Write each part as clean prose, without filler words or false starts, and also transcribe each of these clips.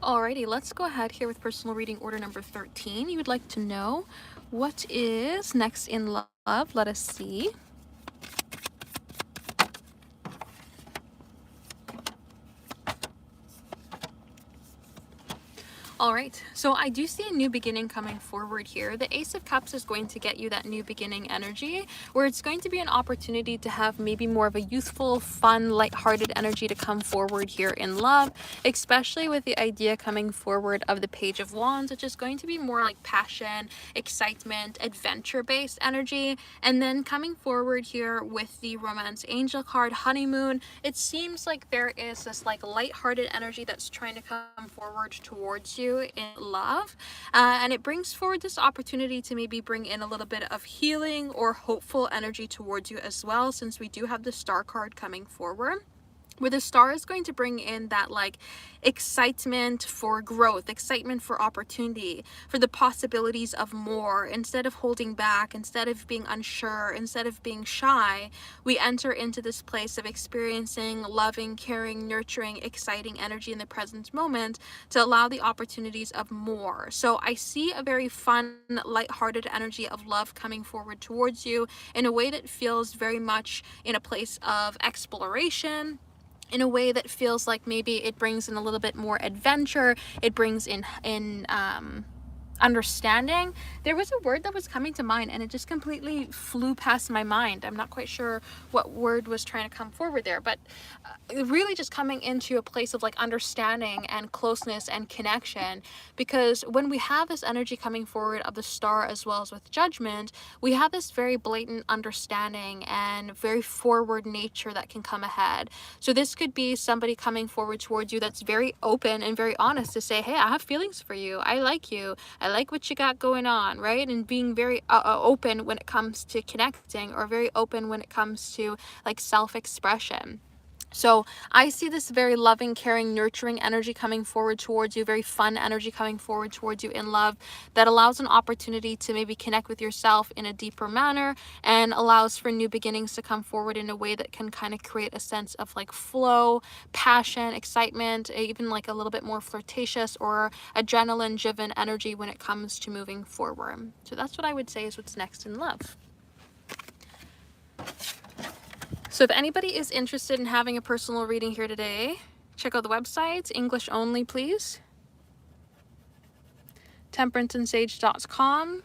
Alrighty, let's go ahead here with personal reading order number 13. You would like to know what is next in love. Let us see. All right, so I do see a new beginning coming forward here. The Ace of Cups is going to get you that new beginning energy, where it's going to be an opportunity to have maybe more of a youthful, fun, lighthearted energy to come forward here in love, especially with the idea coming forward of the Page of Wands, which is going to be more like passion, excitement, adventure-based energy. And then coming forward here with the Romance Angel card, Honeymoon, it seems like there is this like lighthearted energy that's trying to come forward towards you in love, and it brings forward this opportunity to maybe bring in a little bit of healing or hopeful energy towards you as well, since we do have the Star card coming forward, where the Star is going to bring in that like excitement for growth, excitement for opportunity, for the possibilities of more. Instead of holding back, instead of being unsure, instead of being shy, we enter into this place of experiencing loving, caring, nurturing, exciting energy in the present moment to allow the opportunities of more. So I see a very fun, lighthearted energy of love coming forward towards you in a way that feels very much in a place of exploration, in a way that feels like maybe it brings in a little bit more adventure. It brings in understanding. There was a word that was coming to mind and it just completely flew past my mind. I'm not quite sure what word was trying to come forward there, but really just coming into a place of like understanding and closeness and connection. Because when we have this energy coming forward of the Star as well as with Judgment, we have this very blatant understanding and very forward nature that can come ahead. So this could be somebody coming forward towards you that's very open and very honest to say, hey, I have feelings for you, I like you, I like what you got going on, right? And being very open when it comes to connecting, or very open when it comes to like self-expression. So I see this very loving, caring, nurturing energy coming forward towards you, very fun energy coming forward towards you in love, that allows an opportunity to maybe connect with yourself in a deeper manner, and allows for new beginnings to come forward in a way that can kind of create a sense of like flow, passion, excitement, even like a little bit more flirtatious or adrenaline driven energy when it comes to moving forward. So that's what I would say is what's next in love. So if anybody is interested in having a personal reading here today, check out the website, English only please, temperanceandsage.com.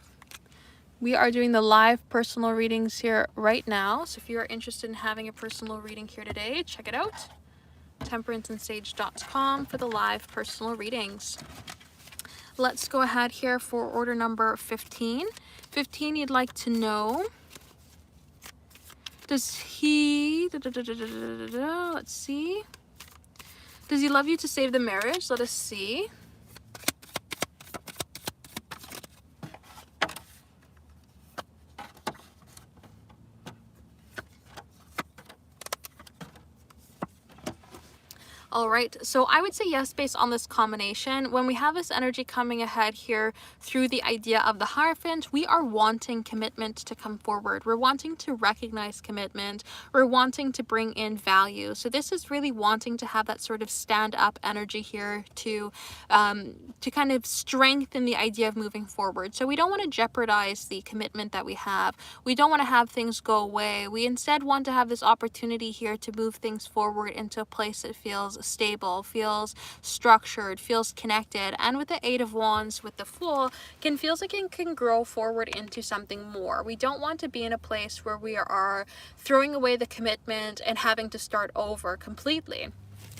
We are doing the live personal readings here right now. So if you are interested in having a personal reading here today, check it out, temperanceandsage.com, for the live personal readings. Let's go ahead here for order number 15. 15, you'd like to know, does he, let's see. Does he love you to save the marriage? Let us see. All right, so I would say yes based on this combination. When we have this energy coming ahead here through the idea of the Hierophant, we are wanting commitment to come forward. We're wanting to recognize commitment. We're wanting to bring in value. So this is really wanting to have that sort of stand-up energy here to kind of strengthen the idea of moving forward. So we don't want to jeopardize the commitment that we have. We don't want to have things go away. We instead want to have this opportunity here to move things forward into a place that feels stable, feels structured, feels connected. And with the Eight of Wands, with the Fool, feels like it can grow forward into something more. We don't want to be in a place where we are throwing away the commitment and having to start over completely.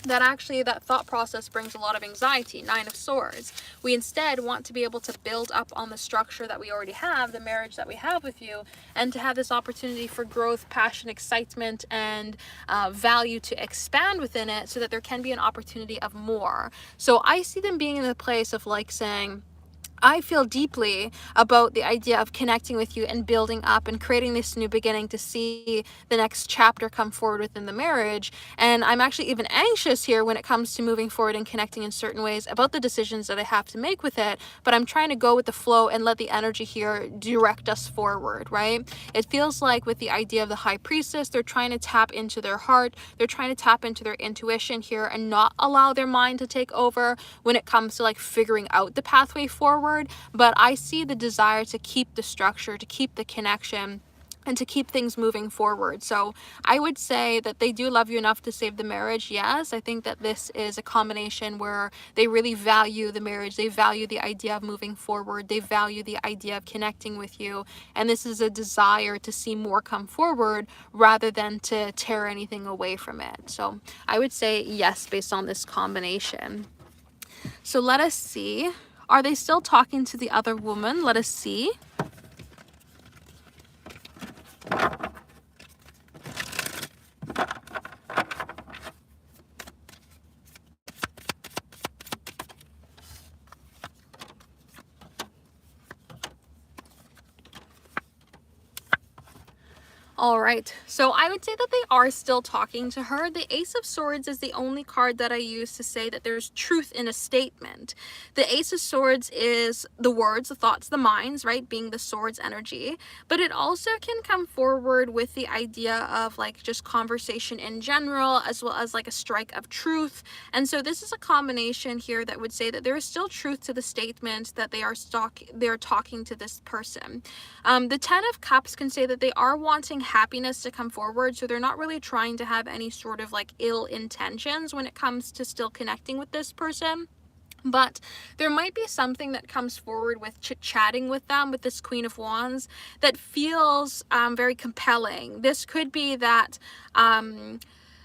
That thought process brings a lot of anxiety. Nine of Swords. We instead want to be able to build up on the structure that we already have, the marriage that we have with you, and to have this opportunity for growth, passion, excitement, and value to expand within it, so that there can be an opportunity of more. So I see them being in the place of like saying, I feel deeply about the idea of connecting with you and building up and creating this new beginning to see the next chapter come forward within the marriage. And I'm actually even anxious here when it comes to moving forward and connecting in certain ways about the decisions that I have to make with it. But I'm trying to go with the flow and let the energy here direct us forward, right? It feels like with the idea of the high priestess, they're trying to tap into their heart, they're trying to tap into their intuition here and not allow their mind to take over when it comes to like figuring out the pathway forward. But I see the desire to keep the structure, to keep the connection, and to keep things moving forward. So I would say that they do love you enough to save the marriage. Yes, I think that this is a combination where they really value the marriage. They value the idea of moving forward. They value the idea of connecting with you. And this is a desire to see more come forward rather than to tear anything away from it. So I would say yes, based on this combination. So let us see. Are they still talking to the other woman? Let us see. All right, so I would say that they are still talking to her. The Ace of Swords is the only card that I use to say that there's truth in a statement. The Ace of Swords is the words, the thoughts, the minds, right, being the swords energy, but it also can come forward with the idea of like just conversation in general, as well as like a strike of truth. And so this is a combination here that would say that there is still truth to the statement that they are talking to this person. The Ten of Cups can say that they are wanting happiness to come forward, so they're not really trying to have any sort of like ill intentions when it comes to still connecting with this person. But there might be something that comes forward with chit-chatting with them, with this Queen of Wands, that feels very compelling. This could be that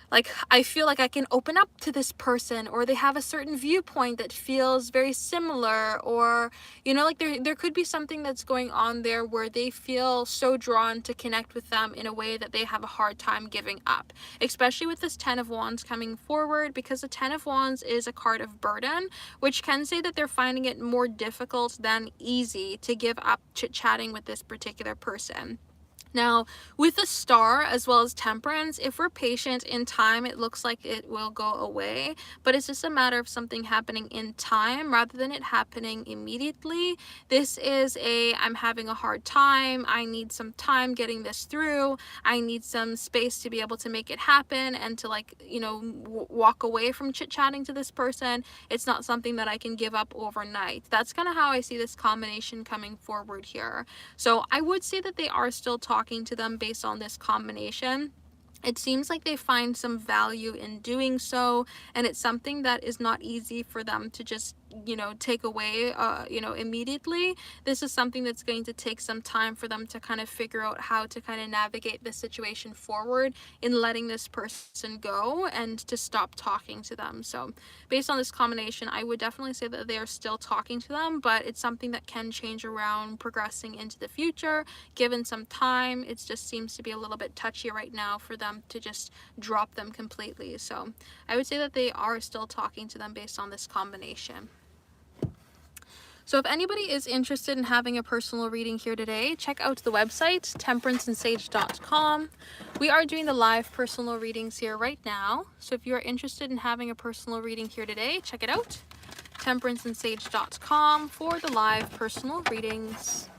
like I feel like I can open up to this person, or they have a certain viewpoint that feels very similar, or you know, like there could be something that's going on there where they feel so drawn to connect with them in a way that they have a hard time giving up, especially with this Ten of Wands coming forward, because the Ten of Wands is a card of burden, which can say that they're finding it more difficult than easy to give up chit-chatting with this particular person. Now, with the Star as well as Temperance, if we're patient in time, it looks like it will go away, but it's just a matter of something happening in time rather than it happening immediately. This is I'm having a hard time, I need some time getting this through, I need some space to be able to make it happen and to like, you know, walk away from chit-chatting to this person. It's not something that I can give up overnight. That's kind of how I see this combination coming forward here. So I would say that they are still talking to them based on this combination. It seems like they find some value in doing so, and it's something that is not easy for them to just, you know, take away, you know, immediately. This is something that's going to take some time for them to kind of figure out how to kind of navigate the situation forward in letting this person go and to stop talking to them. So based on this combination, I would definitely say that they are still talking to them, but it's something that can change around progressing into the future. Given some time, it just seems to be a little bit touchy right now for them to just drop them completely. So I would say that they are still talking to them based on this combination. So if anybody is interested in having a personal reading here today, check out the website, temperanceandsage.com. We are doing the live personal readings here right now. So if you are interested in having a personal reading here today, check it out, temperanceandsage.com, for the live personal readings.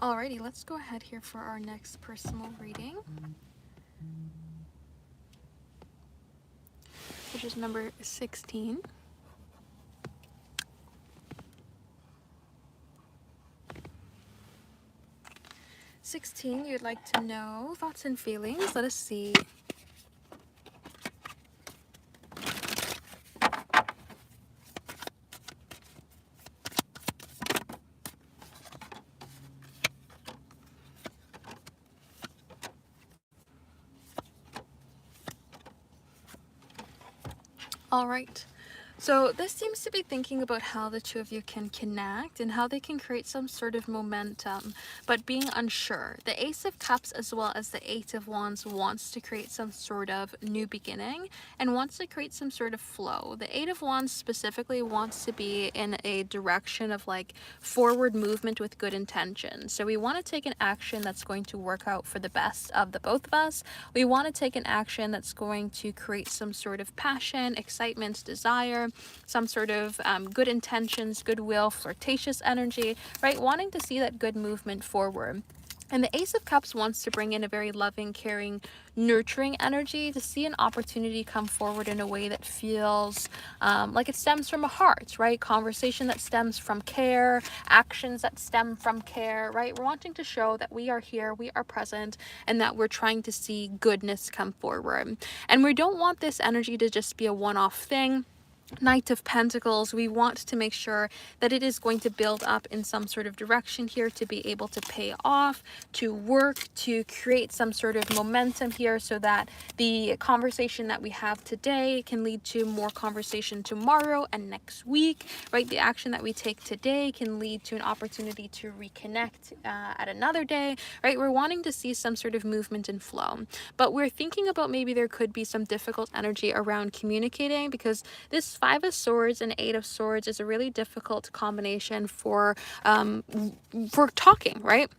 Alrighty, let's go ahead here for our next personal reading, which is number 16. You'd like to know thoughts and feelings. Let us see. All right. So this seems to be thinking about how the two of you can connect and how they can create some sort of momentum, but being unsure. The Ace of Cups as well as the Eight of Wands wants to create some sort of new beginning and wants to create some sort of flow. The Eight of Wands specifically wants to be in a direction of like forward movement with good intention. So we want to take an action that's going to work out for the best of the both of us. We want to take an action that's going to create some sort of passion, excitement, desire, some sort of good intentions, goodwill, flirtatious energy, right? Wanting to see that good movement forward. And the Ace of Cups wants to bring in a very loving, caring, nurturing energy to see an opportunity come forward in a way that feels like it stems from a heart, right? Conversation that stems from care, actions that stem from care, right? We're wanting to show that we are here, we are present, and that we're trying to see goodness come forward. And we don't want this energy to just be a one-off thing. Knight of Pentacles, we want to make sure that it is going to build up in some sort of direction here to be able to pay off, to work, to create some sort of momentum here so that the conversation that we have today can lead to more conversation tomorrow and next week, right? The action that we take today can lead to an opportunity to reconnect at another day, right? We're wanting to see some sort of movement and flow, but we're thinking about maybe there could be some difficult energy around communicating because this Five of Swords and Eight of Swords is a really difficult combination for talking, right?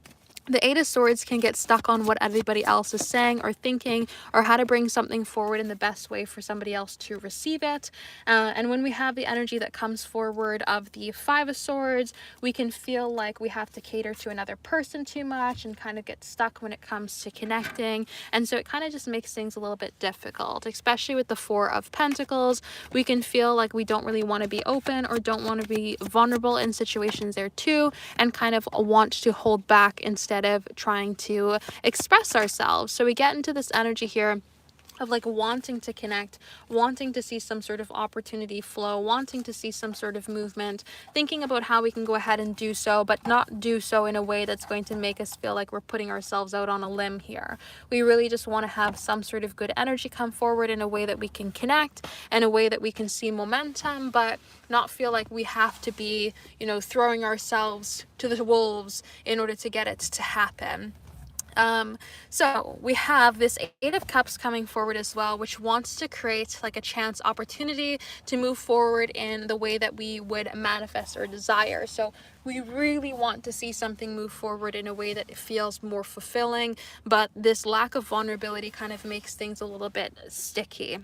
The Eight of Swords can get stuck on what everybody else is saying or thinking, or how to bring something forward in the best way for somebody else to receive it. And when we have the energy that comes forward of the Five of Swords, we can feel like we have to cater to another person too much and kind of get stuck when it comes to connecting. And so it kind of just makes things a little bit difficult, especially with the Four of Pentacles. We can feel like we don't really want to be open or don't want to be vulnerable in situations there too, and kind of want to hold back instead of trying to express ourselves. So we get into this energy here of like wanting to connect, wanting to see some sort of opportunity flow, wanting to see some sort of movement, thinking about how we can go ahead and do so, but not do so in a way that's going to make us feel like we're putting ourselves out on a limb here. We really just want to have some sort of good energy come forward in a way that we can connect, in a way that we can see momentum, but not feel like we have to be, you know, throwing ourselves to the wolves in order to get it to happen. So we have this Eight of Cups coming forward as well, which wants to create like a chance opportunity to move forward in the way that we would manifest or desire. So we really want to see something move forward in a way that it feels more fulfilling, but this lack of vulnerability kind of makes things a little bit sticky.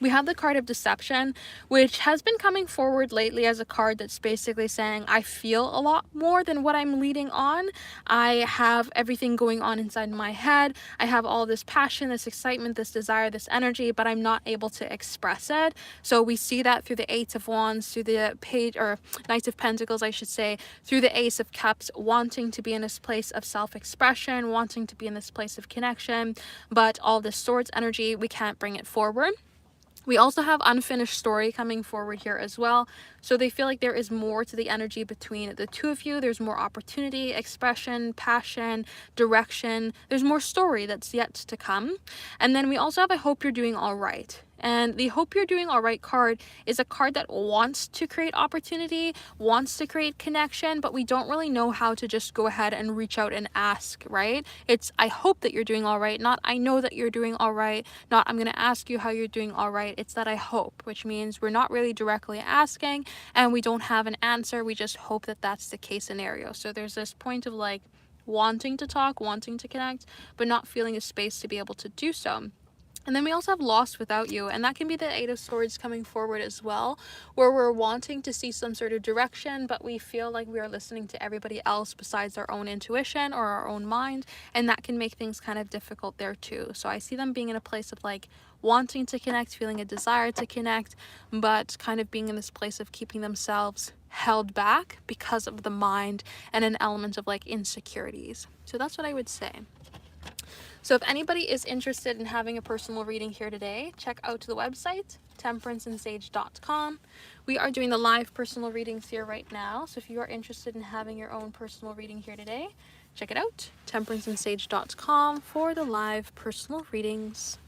We have the card of Deception, which has been coming forward lately as a card that's basically saying, I feel a lot more than what I'm leading on. I have everything going on inside my head. I have all this passion, this excitement, this desire, this energy, but I'm not able to express it. So we see that through the Eight of Wands, through the Page, or Knight of Pentacles, I should say, through the Ace of Cups, wanting to be in this place of self-expression, wanting to be in this place of connection, but all this Swords energy, we can't bring it forward. We also have unfinished story coming forward here as well. So they feel like there is more to the energy between the two of you. There's more opportunity, expression, passion, direction. There's more story that's yet to come. And then we also have I hope you're doing all right. And the hope you're doing all right card is a card that wants to create opportunity, wants to create connection, but we don't really know how to just go ahead and reach out and ask, right? It's I hope that you're doing all right, not I know that you're doing all right, not I'm going to ask you how you're doing all right. It's that I hope, which means we're not really directly asking and we don't have an answer. We just hope that that's the case scenario. So there's this point of like wanting to talk, wanting to connect, but not feeling a space to be able to do so. And then we also have Lost Without You, and that can be the Eight of Swords coming forward as well, where we're wanting to see some sort of direction, but we feel like we are listening to everybody else besides our own intuition or our own mind, and that can make things kind of difficult there too. So I see them being in a place of like wanting to connect, feeling a desire to connect, but kind of being in this place of keeping themselves held back because of the mind and an element of like insecurities. So that's what I would say. So if anybody is interested in having a personal reading here today, check out the website, temperanceandsage.com. We are doing the live personal readings here right now. So if you are interested in having your own personal reading here today, check it out, temperanceandsage.com for the live personal readings.